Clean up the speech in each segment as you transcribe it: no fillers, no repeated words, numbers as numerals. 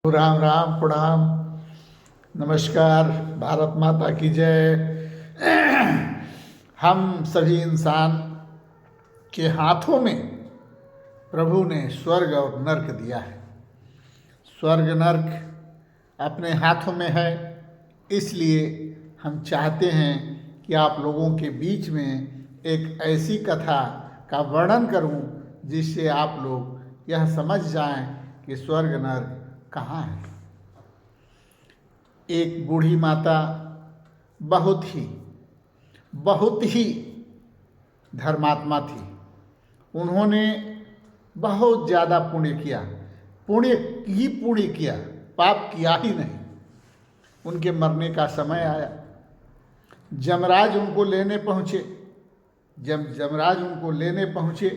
राम राम प्रणाम। नमस्कार। भारत माता की जय। हम सभी इंसान के हाथों में प्रभु ने स्वर्ग और नर्क दिया है। स्वर्ग नर्क अपने हाथों में है, इसलिए हम चाहते हैं कि आप लोगों के बीच में एक ऐसी कथा का वर्णन करूं जिससे आप लोग यह समझ जाएं कि स्वर्ग नर्क कहाँ है। एक बूढ़ी माता बहुत ही धर्मात्मा थी। उन्होंने बहुत ज़्यादा पुण्य किया, पुण्य किया, पाप किया ही नहीं। उनके मरने का समय आया, यमराज उनको लेने पहुँचे। जब यमराज उनको लेने पहुँचे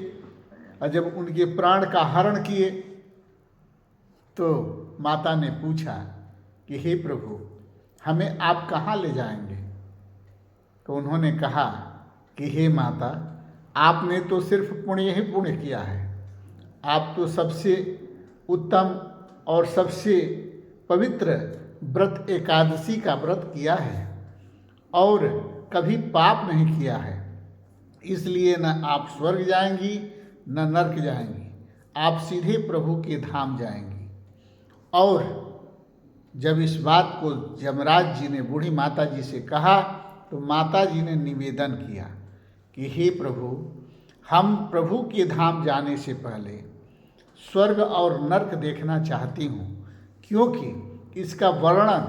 और जब उनके प्राण का हरण किए तो माता ने पूछा कि हे प्रभु, हमें आप कहाँ ले जाएंगे। तो उन्होंने कहा कि हे माता, आपने तो सिर्फ पुण्य ही पुण्य किया है। आप तो सबसे उत्तम और सबसे पवित्र व्रत एकादशी का व्रत किया है और कभी पाप नहीं किया है, इसलिए न आप स्वर्ग जाएंगी न नरक जाएंगी, आप सीधे प्रभु के धाम जाएंगी। और जब इस बात को यमराज जी ने बूढ़ी माता जी से कहा तो माता जी ने निवेदन किया कि हे प्रभु, हम प्रभु के धाम जाने से पहले स्वर्ग और नर्क देखना चाहती हूँ, क्योंकि इसका वर्णन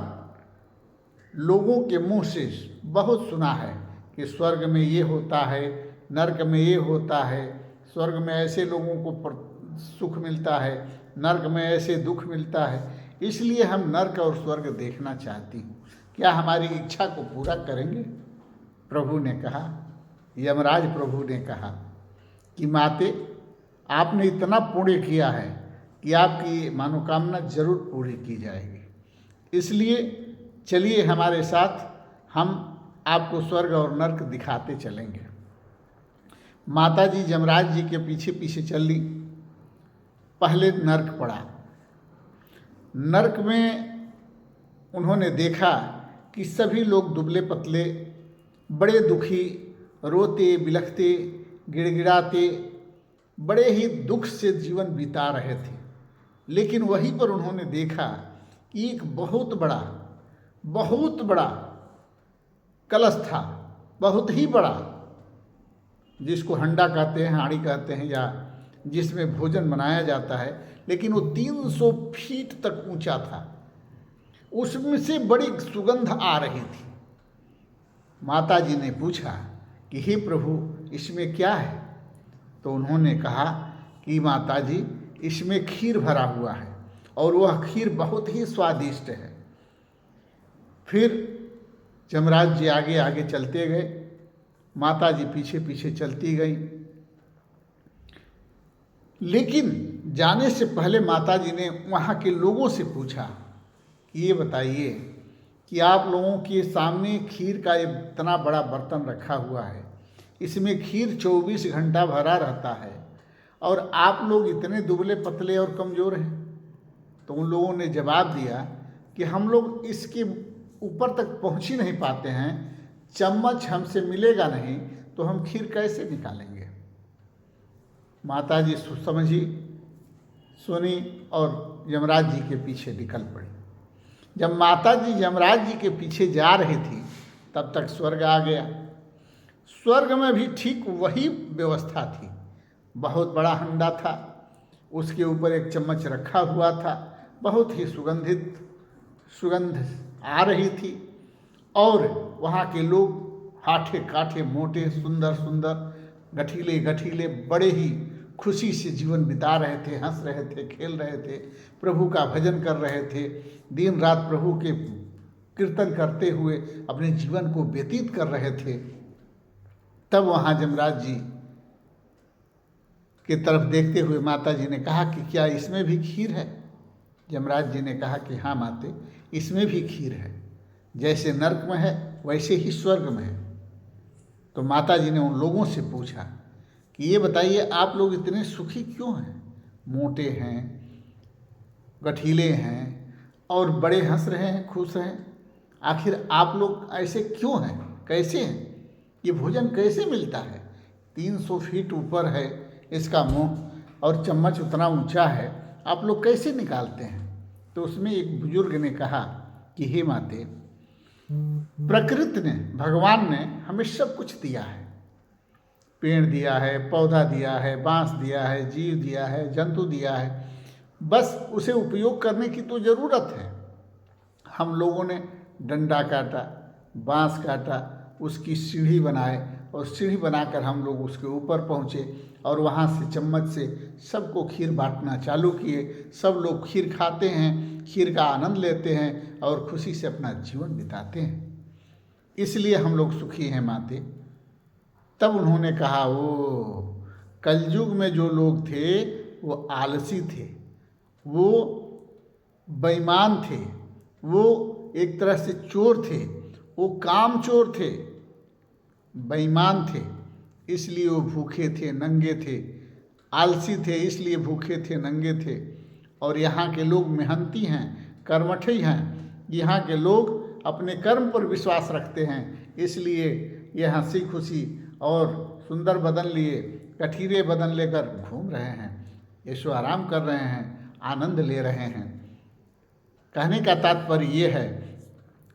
लोगों के मुंह से बहुत सुना है कि स्वर्ग में ये होता है, नर्क में ये होता है, स्वर्ग में ऐसे लोगों को सुख मिलता है, नर्क में ऐसे दुख मिलता है, इसलिए हम नर्क और स्वर्ग देखना चाहती हूँ। क्या हमारी इच्छा को पूरा करेंगे। प्रभु ने कहा, यमराज प्रभु ने कहा कि माते, आपने इतना पुण्य किया है कि आपकी मनोकामना जरूर पूरी की जाएगी, इसलिए चलिए हमारे साथ, हम आपको स्वर्ग और नर्क दिखाते चलेंगे। माता जी यमराज जी के पीछे पीछे चल ली। पहले नर्क पड़ा। नर्क में उन्होंने देखा कि सभी लोग दुबले पतले, बड़े दुखी, रोते बिलखते, गिड़गिड़ाते, बड़े ही दुख से जीवन बिता रहे थे। लेकिन वहीं पर उन्होंने देखा कि एक बहुत बड़ा कलश था, बहुत ही बड़ा, जिसको हंडा कहते हैं, हांडी कहते हैं, या जिसमें भोजन बनाया जाता है, लेकिन वो 300 फीट तक ऊंचा था। उसमें से बड़ी सुगंध आ रही थी। माता जी ने पूछा कि हे प्रभु, इसमें क्या है। तो उन्होंने कहा कि माता जी, इसमें खीर भरा हुआ है और वह खीर बहुत ही स्वादिष्ट है। फिर यमराज जी आगे आगे चलते गए, माता जी पीछे पीछे चलती गई। लेकिन जाने से पहले माता जी ने वहाँ के लोगों से पूछा कि ये बताइए कि आप लोगों के सामने खीर का इतना बड़ा बर्तन रखा हुआ है, इसमें खीर 24 घंटा भरा रहता है और आप लोग इतने दुबले पतले और कमज़ोर हैं। तो उन लोगों ने जवाब दिया कि हम लोग इसके ऊपर तक पहुँच ही नहीं पाते हैं, चम्मच हमसे मिलेगा नहीं तो हम खीर कैसे निकालेंगे। माता जी समझी, सुनी और यमराज जी के पीछे निकल पड़ी। जब माता जी यमराज जी के पीछे जा रही थी तब तक स्वर्ग आ गया। स्वर्ग में भी ठीक वही व्यवस्था थी। बहुत बड़ा हंडा था, उसके ऊपर एक चम्मच रखा हुआ था, बहुत ही सुगंध आ रही थी और वहाँ के लोग हाथे काठे, मोटे, सुंदर सुंदर, गठीले गठीले, बड़े ही खुशी से जीवन बिता रहे थे, हंस रहे थे, खेल रहे थे, प्रभु का भजन कर रहे थे, दिन रात प्रभु के कीर्तन करते हुए अपने जीवन को व्यतीत कर रहे थे। तब वहाँ यमराज जी की तरफ देखते हुए माता जी ने कहा कि क्या इसमें भी खीर है। यमराज जी ने कहा कि हाँ माते, इसमें भी खीर है, जैसे नर्क में है वैसे ही स्वर्ग में है। तो माता जी ने उन लोगों से पूछा कि ये बताइए, आप लोग इतने सुखी क्यों हैं, मोटे हैं, गठीले हैं, और बड़े हंस रहे हैं, खुश हैं। आखिर आप लोग ऐसे क्यों हैं, कैसे हैं? ये भोजन कैसे मिलता है? 300 फीट ऊपर है इसका मुंह और चम्मच उतना ऊंचा है, आप लोग कैसे निकालते हैं? तो उसमें एक बुजुर्ग ने कहा कि हे माते, प्रकृति ने, भगवान ने हमें सब कुछ दिया है। पेड़ दिया है, पौधा दिया है, बांस दिया है, जीव दिया है, जंतु दिया है, बस उसे उपयोग करने की तो ज़रूरत है। हम लोगों ने डंडा काटा, बांस काटा, उसकी सीढ़ी बनाए और सीढ़ी बनाकर हम लोग उसके ऊपर पहुँचे और वहाँ से चम्मच से सबको खीर बांटना चालू किए। सब लोग खीर खाते हैं, खीर का आनंद लेते हैं और खुशी से अपना जीवन बिताते हैं। इसलिए हम लोग सुखी हैं माते। तब उन्होंने कहा, वो कलयुग में जो लोग थे वो आलसी थे, वो बेईमान थे, वो एक तरह से चोर थे, वो काम चोर थे, बेईमान थे, इसलिए वो भूखे थे, नंगे थे। आलसी थे इसलिए भूखे थे, नंगे थे। और यहाँ के लोग मेहनती हैं, कर्मठी हैं। यहाँ के लोग अपने कर्म पर विश्वास रखते हैं, इसलिए ये हंसी खुशी और सुंदर बदन लिए, कठीरे बदन लेकर घूम रहे हैं, ऐशो आराम कर रहे हैं, आनंद ले रहे हैं। कहने का तात्पर्य ये है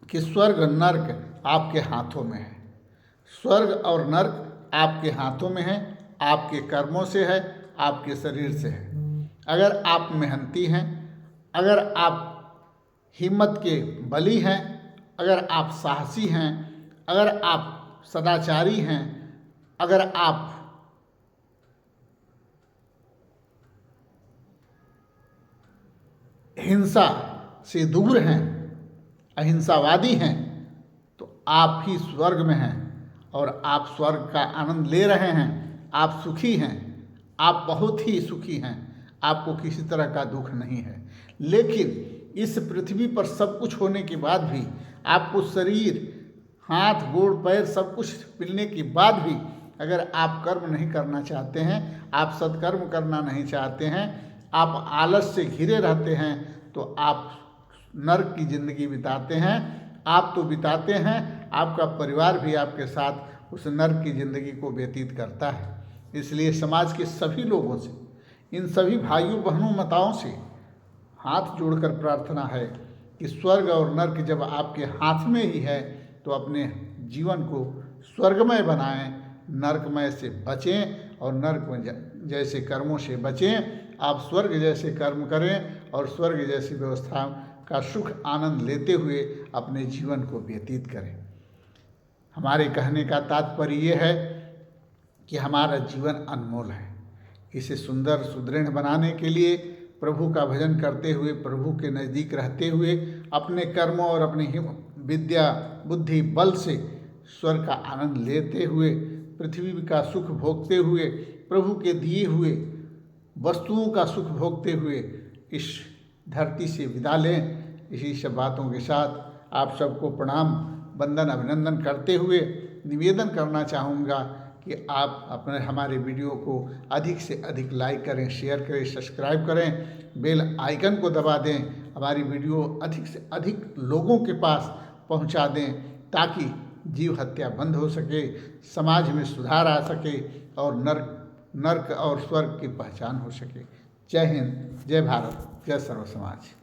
कि स्वर्ग नर्क आपके हाथों में है। स्वर्ग और नर्क आपके हाथों में है, आपके कर्मों से है, आपके शरीर से है। अगर आप मेहनती हैं, अगर आप हिम्मत के बली हैं, अगर आप साहसी हैं, अगर आप सदाचारी हैं, अगर आप हिंसा से दूर हैं, अहिंसावादी हैं, तो आप ही स्वर्ग में हैं और आप स्वर्ग का आनंद ले रहे हैं। आप सुखी हैं, आप बहुत ही सुखी हैं, आपको किसी तरह का दुख नहीं है। लेकिन इस पृथ्वी पर सब कुछ होने के बाद भी, आपको शरीर, हाथ, गोड़, पैर सब कुछ मिलने के बाद भी अगर आप कर्म नहीं करना चाहते हैं, आप सत्कर्म करना नहीं चाहते हैं, आप आलस से घिरे रहते हैं, तो आप नरक की ज़िंदगी बिताते हैं। आप तो बिताते हैं, आपका परिवार भी आपके साथ उस नरक की ज़िंदगी को व्यतीत करता है। इसलिए समाज के सभी लोगों से, इन सभी भाइयों बहनों माताओं से हाथ जोड़कर प्रार्थना है कि स्वर्ग और नर्क जब आपके हाथ में ही है, तो अपने जीवन को स्वर्गमय बनाएं, नरकमय से बचें और नरक जैसे कर्मों से बचें। आप स्वर्ग जैसे कर्म करें और स्वर्ग जैसी व्यवस्था का सुख आनंद लेते हुए अपने जीवन को व्यतीत करें। हमारे कहने का तात्पर्य ये है कि हमारा जीवन अनमोल है। इसे सुंदर सुदृढ़ बनाने के लिए प्रभु का भजन करते हुए, प्रभु के नज़दीक रहते हुए, अपने कर्मों और अपनी विद्या बुद्धि बल से स्वर्ग का आनंद लेते हुए, पृथ्वी का सुख भोगते हुए, प्रभु के दिए हुए वस्तुओं का सुख भोगते हुए इस धरती से विदा लें। इसी सब बातों के साथ आप सबको प्रणाम, वंदन, अभिनंदन करते हुए निवेदन करना चाहूँगा कि आप अपने हमारे वीडियो को अधिक से अधिक लाइक करें, शेयर करें, सब्सक्राइब करें, बेल आइकन को दबा दें, हमारी वीडियो अधिक से अधिक लोगों के पास पहुंचा दें, ताकि जीव हत्या बंद हो सके, समाज में सुधार आ सके और नर्क और स्वर्ग की पहचान हो सके। जय हिंद, जय भारत, जय सर्व समाज।